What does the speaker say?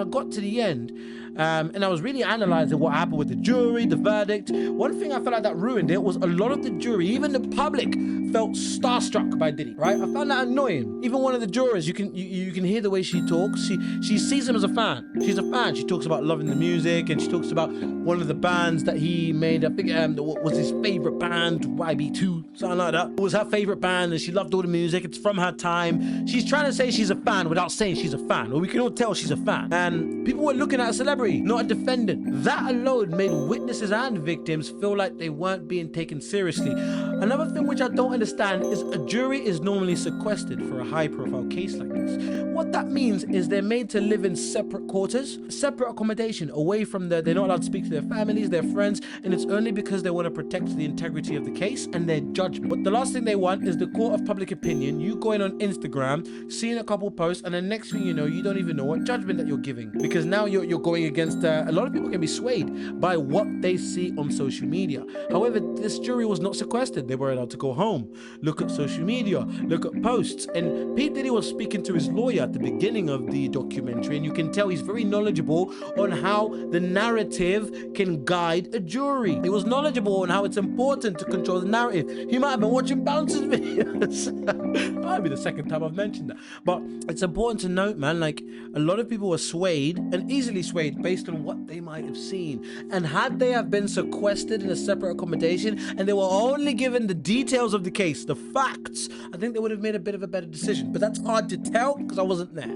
I got to the end, and I was really analyzing what happened with the jury, the verdict, one thing I felt like that ruined it was a lot of the jury, even the public, felt starstruck by Diddy, right? I found that annoying. Even one of the jurors, you can hear the way she talks. She sees him as a fan. She's a fan. She talks about loving the music, and she talks about one of the bands that he made. I think what was his favorite band, YB2, something like that. It was her favorite band, and she loved all the music. It's from her time. She's trying to say she's a fan without saying she's a fan. Well, we can all tell she's a fan. And people were looking at a celebrity, not a defendant. That alone made witnesses and victims feel like they weren't being taken seriously. Another thing which I don't understand is a jury is normally sequestered for a high-profile case like this. What that means is they're made to live in separate quarters, separate accommodation, away from they're not allowed to speak to their families, their friends, and it's only because they want to protect the integrity of the case and their judgment. But the last thing they want is the court of public opinion, you going on Instagram, seeing a couple posts, and the next thing you know, you don't even know what judgment that you're giving. Because now you're going against, a lot of people can be swayed by what they see on social media. However, this jury was not sequestered. They were allowed to go home, look at social media, look at posts. And P. Diddy was speaking to his lawyer at the beginning of the documentary, and you can tell he's very knowledgeable on how the narrative can guide a jury. He was knowledgeable on how it's important to control the narrative. He might have been watching Bounce's videos. Might be the second time I've mentioned that. But it's important to note, man, like a lot of people were swayed and easily swayed based on what they might have seen. And had they have been sequestered in a separate accommodation and they were only given the details of the case, the facts, I think they would have made a bit of a better decision. But that's hard to tell because I wasn't there.